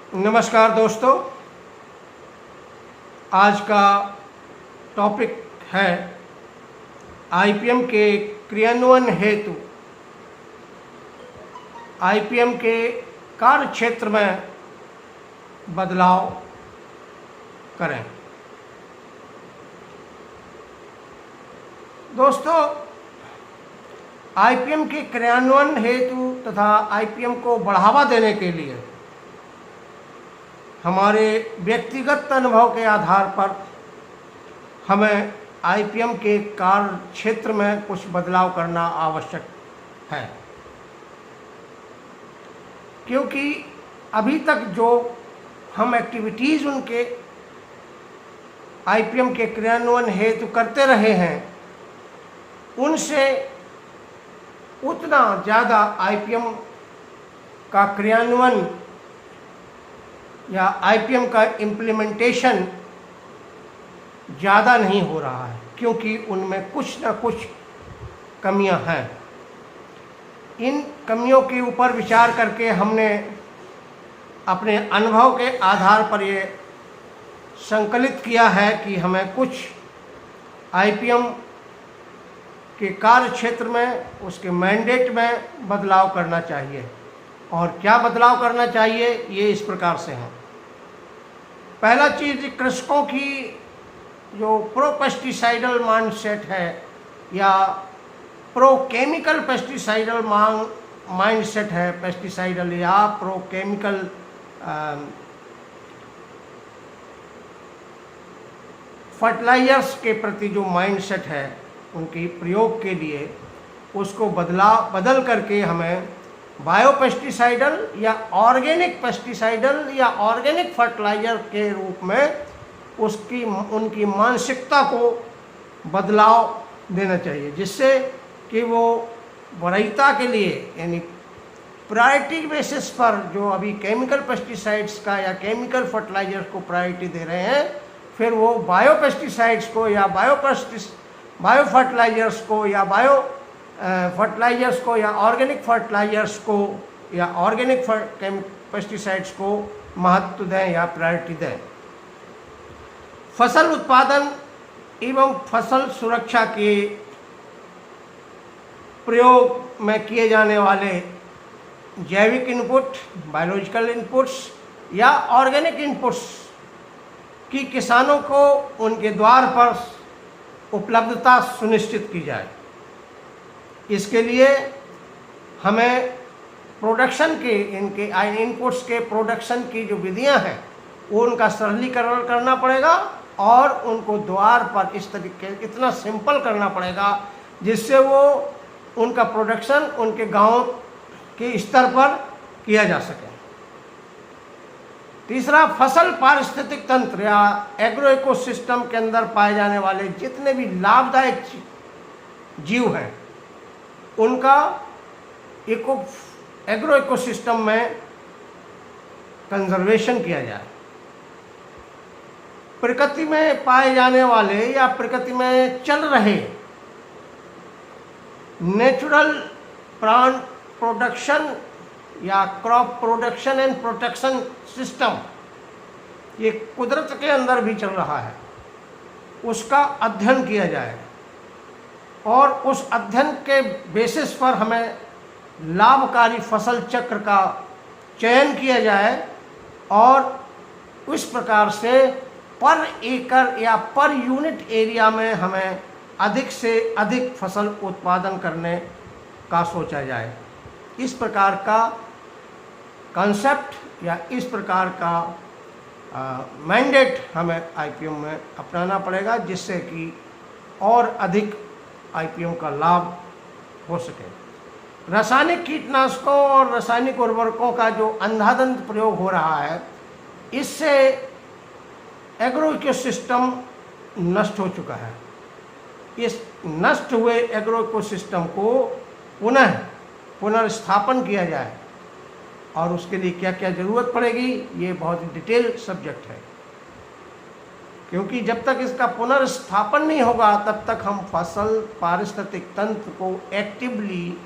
नमस्कार दोस्तों, आज का टॉपिक है आईपीएम के क्रियान्वयन हेतु आईपीएम के कार्य क्षेत्र में बदलाव करें। दोस्तों, आईपीएम के क्रियान्वयन हेतु तथा आईपीएम को बढ़ावा देने के लिए हमारे व्यक्तिगत अनुभव के आधार पर हमें आईपीएम के कार्य क्षेत्र में कुछ बदलाव करना आवश्यक है, क्योंकि अभी तक जो हम एक्टिविटीज़ उनके आईपीएम के क्रियान्वयन हेतु करते रहे हैं, उनसे उतना ज़्यादा आईपीएम का क्रियान्वयन या आईपीएम का इम्प्लीमेंटेशन ज़्यादा नहीं हो रहा है, क्योंकि उनमें कुछ ना कुछ कमियां हैं। इन कमियों के ऊपर विचार करके हमने अपने अनुभव के आधार पर ये संकलित किया है कि हमें कुछ आईपीएम के कार्य क्षेत्र में, उसके मैंडेट में बदलाव करना चाहिए। और क्या बदलाव करना चाहिए, ये इस प्रकार से है। पहला चीज़, कृषकों की जो प्रो पेस्टिसाइडल माइंडसेट है या प्रो केमिकल पेस्टिसाइडल माइंडसेट है, पेस्टिसाइडल या प्रो केमिकल फर्टिलाइजर्स के प्रति जो माइंडसेट है, उनके प्रयोग के लिए उसको बदल करके हमें बायो पेस्टिसाइडल या ऑर्गेनिक पेस्टिसाइडल या ऑर्गेनिक फर्टिलाइजर के रूप में उनकी मानसिकता को बदलाव देना चाहिए, जिससे कि वो वरीयता के लिए, यानी प्रायोरिटी बेसिस पर जो अभी केमिकल पेस्टिसाइड्स का या केमिकल फर्टिलाइजर्स को प्रायोरिटी दे रहे हैं, फिर वो बायो पेस्टिसाइड्स को या बायो फर्टिलाइजर्स को या फर्टिलाइजर्स को या ऑर्गेनिक फर्टिलाइजर्स को या ऑर्गेनिक पेस्टिसाइड्स को महत्व दें या प्रायोरिटी दें। फसल उत्पादन एवं फसल सुरक्षा के प्रयोग में किए जाने वाले जैविक इनपुट, बायोलॉजिकल इनपुट्स या ऑर्गेनिक इनपुट्स की किसानों को उनके द्वार पर उपलब्धता सुनिश्चित की जाए। इसके लिए हमें प्रोडक्शन के, इनके इनपुट्स के प्रोडक्शन की जो विधियां हैं, वो उनका सरलीकरण करना पड़ेगा और उनको द्वार पर इस तरीके इतना सिंपल करना पड़ेगा जिससे वो उनका प्रोडक्शन उनके गांव के स्तर पर किया जा सके। तीसरा, फसल पारिस्थितिक तंत्र या एग्रो इकोसिस्टम के अंदर पाए जाने वाले जितने भी लाभदायक जीव हैं, उनका एग्रो इकोसिस्टम में कंजर्वेशन किया जाए। प्रकृति में पाए जाने वाले या प्रकृति में चल रहे नेचुरल प्लांट प्रोडक्शन या crop production and protection system, ये कुदरत के अंदर भी चल रहा है, उसका अध्ययन किया जाए और उस अध्ययन के बेसिस पर हमें लाभकारी फसल चक्र का चयन किया जाए और उस प्रकार से पर एकड़ या पर यूनिट एरिया में हमें अधिक से अधिक फसल उत्पादन करने का सोचा जाए। इस प्रकार का कॉन्सेप्ट या इस प्रकार का मैंडेट हमें आईपीएम में अपनाना पड़ेगा, जिससे कि और अधिक आईपीएम का लाभ हो सके। रासायनिक कीटनाशकों और रासायनिक उर्वरकों का जो अंधाधुंध प्रयोग हो रहा है, इससे एग्रो इकोसिस्टम नष्ट हो चुका है। इस नष्ट हुए एग्रो इकोसिस्टम को पुनर्स्थापन किया जाए और उसके लिए क्या क्या ज़रूरत पड़ेगी, ये बहुत डिटेल सब्जेक्ट है, क्योंकि जब तक इसका पुनर्स्थापन नहीं होगा तब तक हम फसल पारिस्थितिक तंत्र को एक्टिवली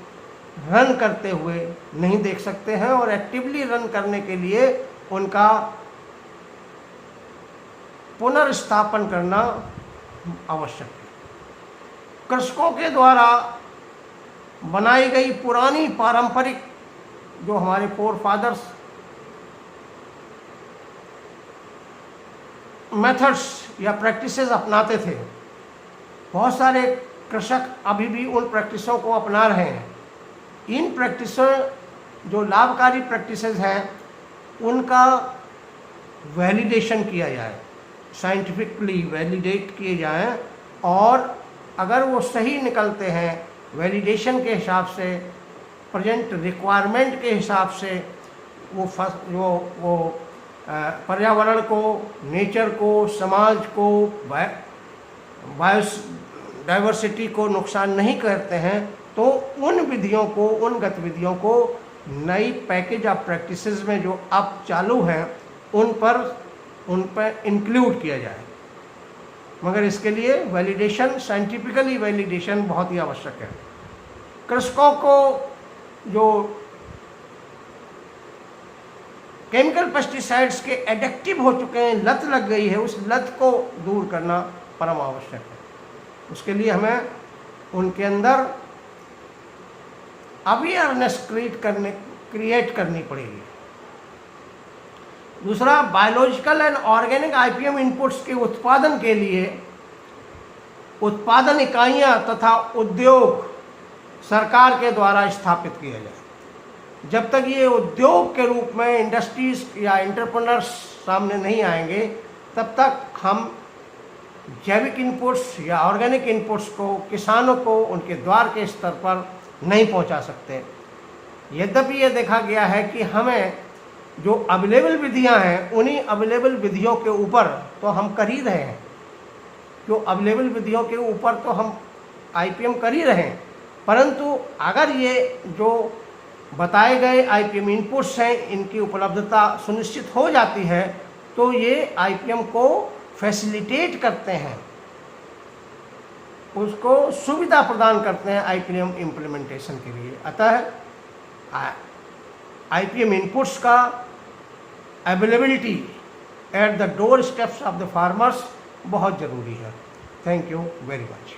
रन करते हुए नहीं देख सकते हैं। और एक्टिवली रन करने के लिए उनका पुनर्स्थापन करना आवश्यक है। कृषकों के द्वारा बनाई गई पुरानी पारंपरिक जो हमारे फोर फादर्स मेथड्स या प्रैक्टिसेस अपनाते थे, बहुत सारे कृषक अभी भी उन प्रैक्टिसों को अपना रहे हैं। इन प्रैक्टिसों जो लाभकारी प्रैक्टिसेस हैं उनका वैलिडेशन किया जाए, साइंटिफिकली वैलिडेट किए जाएं, और अगर वो सही निकलते हैं वैलिडेशन के हिसाब से, प्रेजेंट रिक्वायरमेंट के हिसाब से, वो पर्यावरण को, नेचर को, समाज को, बायोडाइवर्सिटी को नुकसान नहीं करते हैं, तो उन विधियों को, उन गतिविधियों को नई पैकेज ऑफ प्रैक्टिसेस में जो अब चालू हैं उन पर इंक्लूड किया जाए। मगर इसके लिए वैलिडेशन, साइंटिफिकली वैलिडेशन बहुत ही आवश्यक है। कृषकों को जो केमिकल पेस्टिसाइड्स के एडिक्टिव हो चुके हैं, लत लग गई है, उस लत को दूर करना परम आवश्यक है। उसके लिए हमें उनके अंदर अवेयरनेस क्रिएट करनी पड़ेगी। दूसरा, biological and organic IPM inputs के उत्पादन के लिए उत्पादन इकाइयां तथा उद्योग सरकार के द्वारा स्थापित किया जाए। जब तक ये उद्योग के रूप में इंडस्ट्रीज या एंटरप्रेन्योर्स सामने नहीं आएंगे, तब तक हम जैविक इनपुट्स या ऑर्गेनिक इनपुट्स को किसानों को उनके द्वार के स्तर पर नहीं पहुंचा सकते। यद्यपि ये देखा गया है कि हमें जो अवेलेबल विधियां हैं, उन्हीं अवेलेबल विधियों के ऊपर तो हम कर ही रहे हैं, जो अवेलेबल विधियों के ऊपर तो हम आईपीएम कर ही रहे हैं, परंतु अगर ये जो बताए गए आईपीएम इनपुट्स हैं इनकी उपलब्धता सुनिश्चित हो जाती है, तो ये आईपीएम को फैसिलिटेट करते हैं, उसको सुविधा प्रदान करते हैं आईपीएम इम्प्लीमेंटेशन के लिए। अतः आईपीएम इनपुट्स का availability at the door steps of the farmers बहुत ज़रूरी है। Thank you very much.